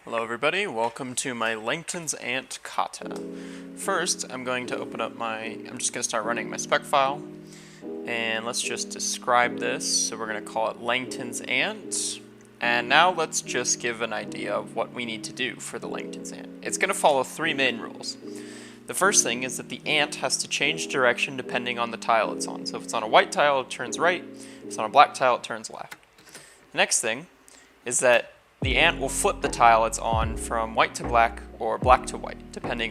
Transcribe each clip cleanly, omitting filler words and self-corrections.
Hello everybody, welcome to my Langton's ant Kata. First, I'm going to open up I'm just going to start running my spec file, and let's just describe this. So we're going to call it Langton's ant, and now let's just give an idea of what we need to do for the Langton's ant. It's going to follow three main rules. The first thing is that the ant has to change direction depending on the tile it's on. So if it's on a white tile, it turns right. If it's on a black tile, it turns left. The next thing is that the ant will flip the tile it's on from white to black or black to white, depending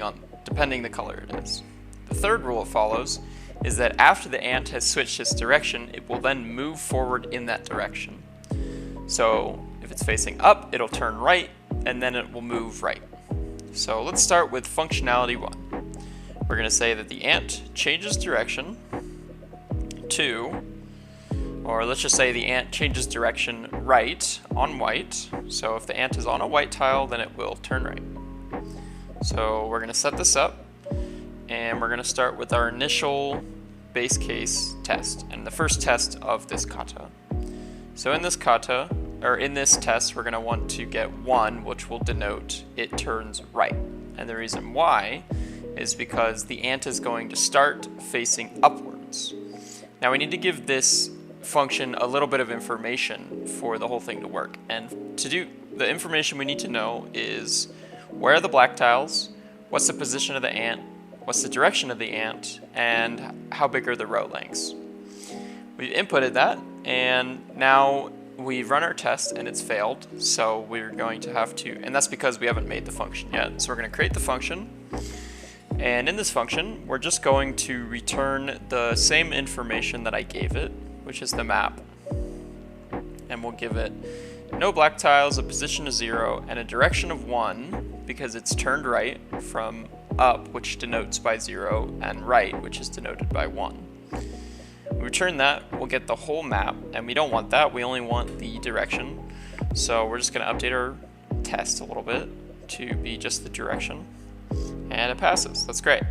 the color it is. The third rule it follows is that after the ant has switched its direction, it will then move forward in that direction. So if it's facing up, it'll turn right, and then it will move right. So let's start with functionality 1. We're going to say that the ant changes direction to, or let's just say the ant changes direction right on white. So if the ant is on a white tile, then it will turn right. So we're going to set this up, and we're going to start with our initial base case test, and the first test of this kata. So in this kata, or in this test, we're going to want to get 1, which will denote it turns right. And the reason why is because the ant is going to start facing upwards. Now we need to give this function a little bit of information for the whole thing to work. And to do the information we need to know is where are the black tiles, what's the position of the ant, what's the direction of the ant, and how big are the row lengths. We've inputted that, and now we've run our test and it's failed, so we're going to have to, and that's because we haven't made the function yet. So we're going to create the function, and in this function we're just going to return the same information that I gave it, which is the map, and we'll give it no black tiles, a position of 0, and a direction of 1 because it's turned right, from up, which denotes by 0, and right, which is denoted by 1. We return that, we'll get the whole map, and we don't want that, we only want the direction. So we're just going to update our test a little bit to be just the direction, and it passes. That's great.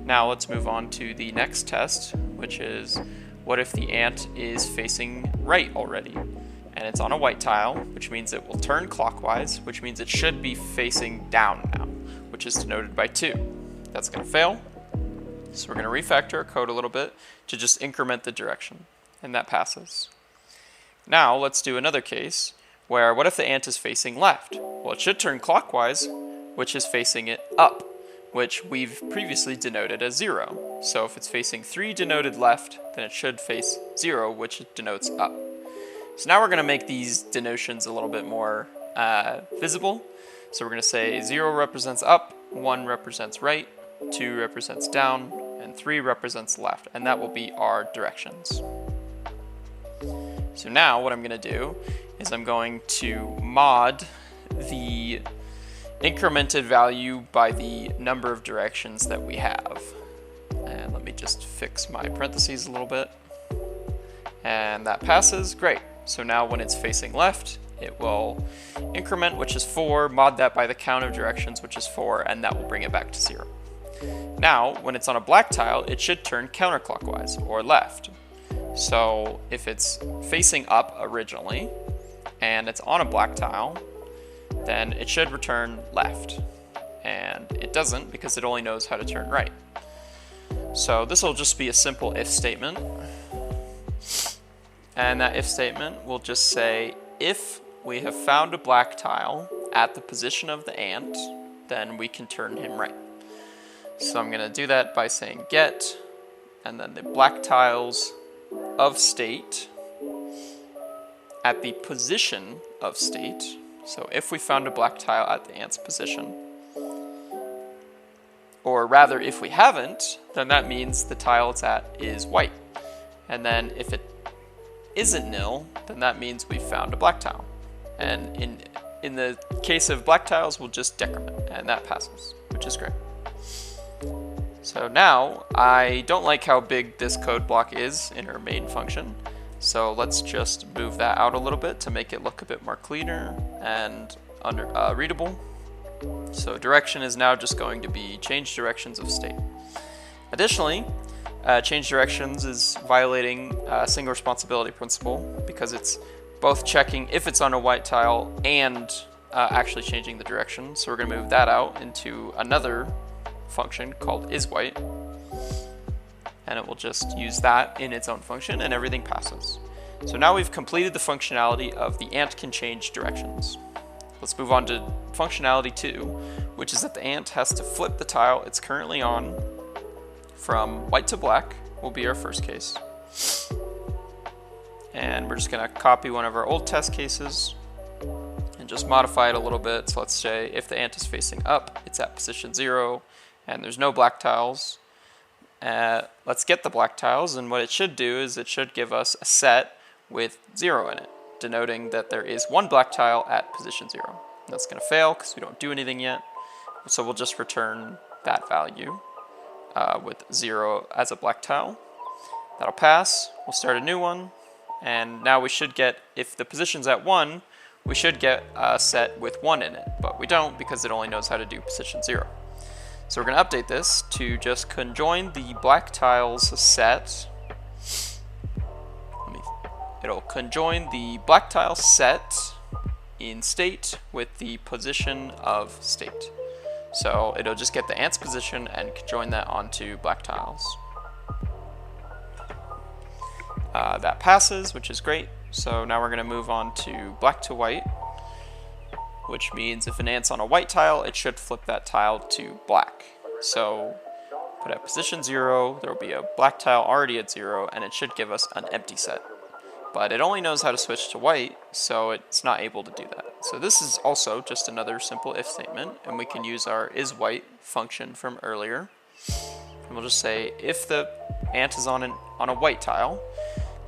Now let's move on to the next test, which is what if the ant is facing right already? And it's on a white tile, which means it will turn clockwise, which means it should be facing down now, which is denoted by 2. That's going to fail. So we're going to refactor our code a little bit to just increment the direction, and that passes. Now let's do another case where what if the ant is facing left? Well, it should turn clockwise, which is facing it up, which we've previously denoted as 0. So if it's facing 3 denoted left, then it should face 0, which denotes up. So now we're going to make these denotions a little bit more visible. So we're going to say 0 represents up, 1 represents right, 2 represents down, and 3 represents left, and that will be our directions. So now what I'm going to do is I'm going to mod the incremented value by the number of directions that we have. And let me just fix my parentheses a little bit. And that passes, great. So now when it's facing left, it will increment, which is 4, mod that by the count of directions, which is 4, and that will bring it back to 0. Now, when it's on a black tile, it should turn counterclockwise, or left. So if it's facing up originally, and it's on a black tile, then it should return left. And it doesn't because it only knows how to turn right. So this will just be a simple if statement. And that if statement will just say, if we have found a black tile at the position of the ant, then we can turn him right. So I'm going to do that by saying get, and then the black tiles of state at the position of state. So if we found a black tile at the ant's position, or rather if we haven't, then that means the tile it's at is white. And then if it isn't nil, then that means we've found a black tile. And in the case of black tiles, we'll just decrement, and that passes, which is great. So now, I don't like how big this code block is in our main function, so let's just move that out a little bit to make it look a bit more cleaner and readable. So direction is now just going to be change directions of state. Additionally, change directions is violating single responsibility principle because it's both checking if it's on a white tile and actually changing the direction. So we're going to move that out into another function called isWhite. And it will just use that in its own function, and everything passes. So now we've completed the functionality of the ant can change directions. Let's move on to functionality 2, which is that the ant has to flip the tile it's currently on from white to black, will be our first case. And we're just going to copy one of our old test cases and just modify it a little bit. So let's say if the ant is facing up, it's at position 0, and there's no black tiles. Let's get the black tiles, and what it should do is it should give us a set with 0 in it, denoting that there is one black tile at position 0. And that's going to fail because we don't do anything yet. So we'll just return that value with 0 as a black tile. That'll pass. We'll start a new one. And now we should get, if the position's at 1, we should get a set with 1 in it. But we don't because it only knows how to do position 0. So we're going to update this to just conjoin the black tiles set. It'll conjoin the black tile set in state with the position of state. So it'll just get the ant's position and conjoin that onto black tiles. That passes, which is great. So now we're going to move on to black to white, which means if an ant's on a white tile, it should flip that tile to black. So put at position 0, there will be a black tile already at 0, and it should give us an empty set. But it only knows how to switch to white, so it's not able to do that. So this is also just another simple if statement, and we can use our isWhite function from earlier. And we'll just say if the ant is on a white tile,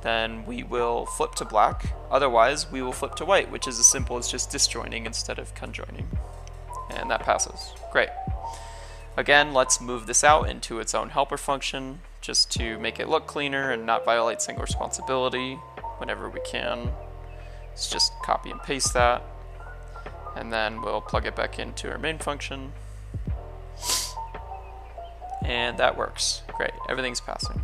then we will flip to black. Otherwise, we will flip to white, which is as simple as just disjoining instead of conjoining. And that passes. Great. Again, let's move this out into its own helper function just to make it look cleaner and not violate single responsibility whenever we can. Let's just copy and paste that. And then we'll plug it back into our main function. And that works. Great. Everything's passing.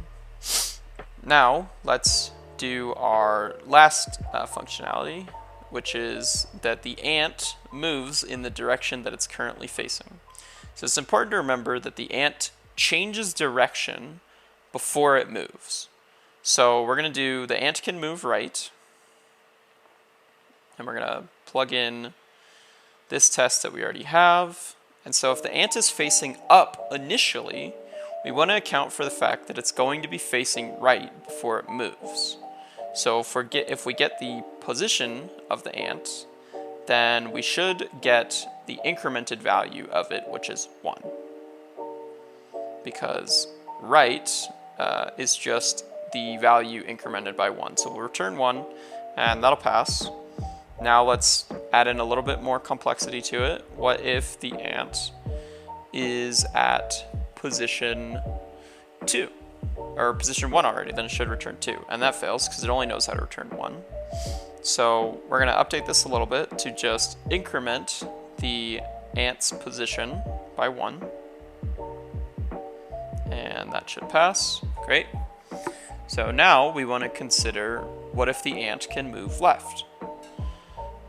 Now, let's do our last functionality, which is that the ant moves in the direction that it's currently facing. So it's important to remember that the ant changes direction before it moves. So we're going to do the ant can move right, and we're going to plug in this test that we already have. And so if the ant is facing up initially, we want to account for the fact that it's going to be facing right before it moves. So if we get the position of the ant, then we should get the incremented value of it, which is 1. Because right is just the value incremented by 1. So we'll return 1, and that'll pass. Now let's add in a little bit more complexity to it. What if the ant is at position 2, or position 1 already? Then it should return 2, and that fails because it only knows how to return 1. So we're going to update this a little bit to just increment the ant's position by 1, and that should pass. Great. So now we want to consider what if the ant can move left.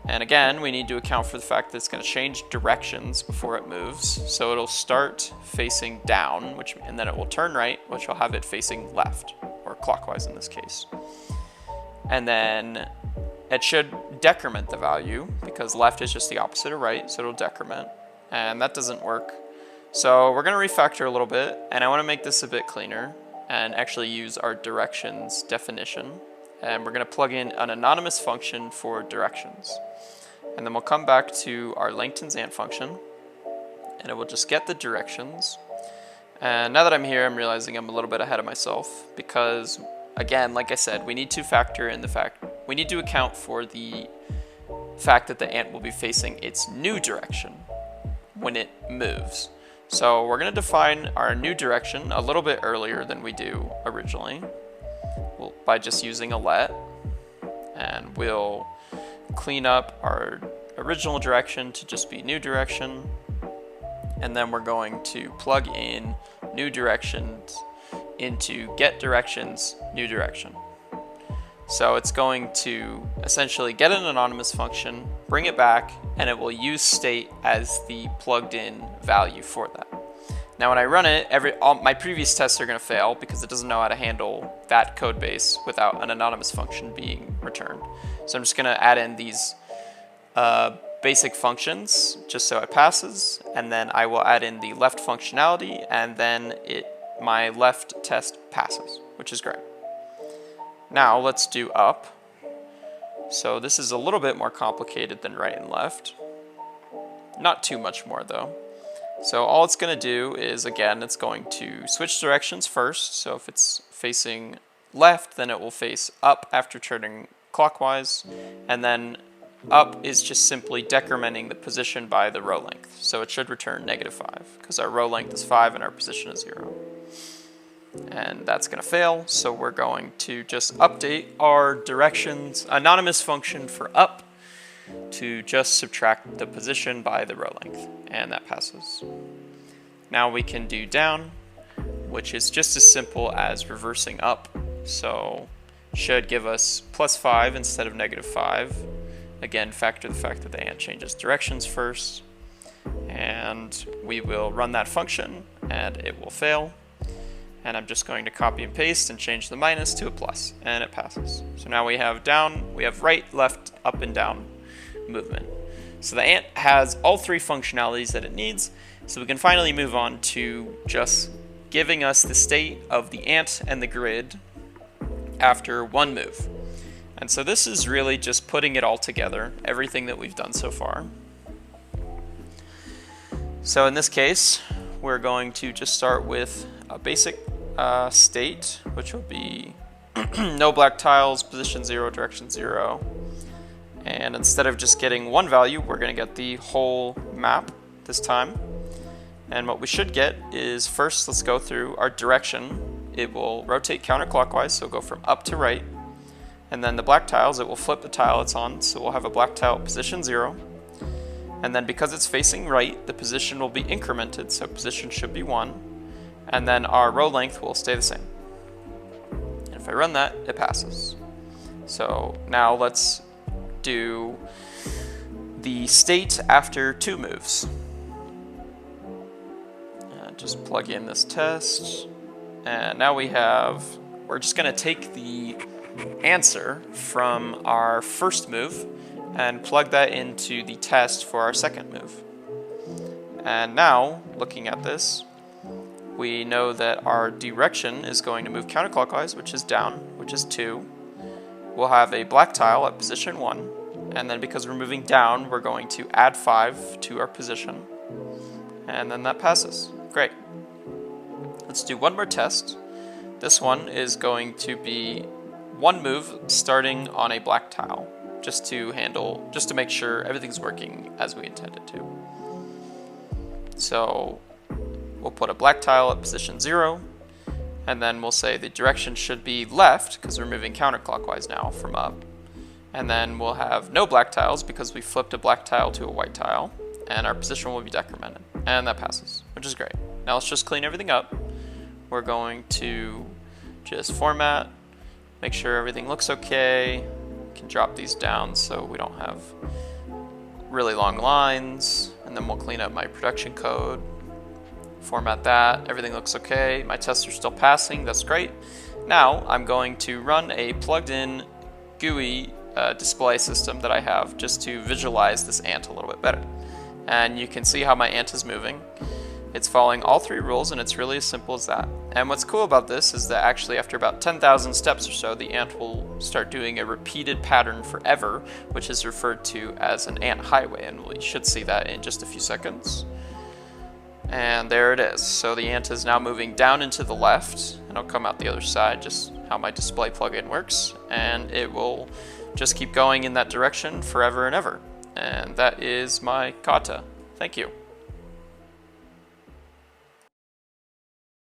And again, we need to account for the fact that it's going to change directions before it moves. So it'll start facing down, and then it will turn right, which will have it facing left, or clockwise in this case. And then it should decrement the value, because left is just the opposite of right, so it'll decrement. And that doesn't work. So we're going to refactor a little bit, and I want to make this a bit cleaner, and actually use our directions definition. And we're going to plug in an anonymous function for directions. And then we'll come back to our Langton's ant function, and it will just get the directions. And now that I'm here, I'm realizing I'm a little bit ahead of myself, because again, like I said, we need to factor in the fact, we need to account for the fact that the ant will be facing its new direction when it moves. So we're going to define our new direction a little bit earlier than we do originally, by just using a let, and we'll clean up our original direction to just be new direction, and then we're going to plug in new directions into get directions new direction. So it's going to essentially get an anonymous function bring it back, and it will use state as the plugged in value for that. Now when I run it, all my previous tests are going to fail because it doesn't know how to handle that code base without an anonymous function being returned. So I'm just going to add in these basic functions just so it passes, and then I will add in the left functionality, and then my left test passes, which is great. Now let's do up. So this is a little bit more complicated than right and left. Not too much more though. So all it's going to do is, again, it's going to switch directions first. So if it's facing left, then it will face up after turning clockwise, and then up is just simply decrementing the position by the row length. So it should return -5 because our row length is 5 and our position is 0. And that's going to fail, so we're going to just update our directions anonymous function for up to just subtract the position by the row length, and that passes. Now we can do down, which is just as simple as reversing up. So should give us +5 instead of -5. Again, factor the fact that the ant changes directions first, and we will run that function and it will fail. And I'm just going to copy and paste and change the minus to a plus, and it passes. So now we have down, we have right, left, up, and down movement. So the ant has all 3 functionalities that it needs, so we can finally move on to just giving us the state of the ant and the grid after one move. And so this is really just putting it all together, everything that we've done so far. So in this case, we're going to just start with a basic state, which will be no black tiles, position 0, direction 0. And instead of just getting one value, we're going to get the whole map this time. And what we should get is, first, let's go through our direction. It will rotate counterclockwise, so go from up to right. And then the black tiles, it will flip the tile it's on, so we'll have a black tile at position 0. And then because it's facing right, the position will be incremented, so position should be 1. And then our row length will stay the same. And if I run that, it passes. So now let's do the state after 2 moves. Just plug in this test. And now we're just going to take the answer from our first move and plug that into the test for our second move. And now, looking at this, we know that our direction is going to move counterclockwise, which is down, which is 2. We'll have a black tile at position 1, and then because we're moving down, we're going to add 5 to our position, and then that passes. Great. Let's do one more test. This one is going to be one move starting on a black tile, just to make sure everything's working as we intended to. So we'll put a black tile at position 0, and then we'll say the direction should be left because we're moving counterclockwise now from up. And then we'll have no black tiles because we flipped a black tile to a white tile, and our position will be decremented, and that passes, which is great. Now let's just clean everything up. We're going to just format, make sure everything looks okay. Can drop these down so we don't have really long lines, and then we'll clean up my production code, format that, everything looks okay, my tests are still passing, that's great. Now I'm going to run a plugged in GUI display system that I have just to visualize this ant a little bit better. And you can see how my ant is moving. It's following all 3 rules, and it's really as simple as that. And what's cool about this is that actually after about 10,000 steps or so, the ant will start doing a repeated pattern forever, which is referred to as an ant highway, and we should see that in just a few seconds. And there it is. So the ant is now moving down into the left, and I'll come out the other side, just how my display plugin works, and it will just keep going in that direction forever and ever. And that is my kata. Thank you.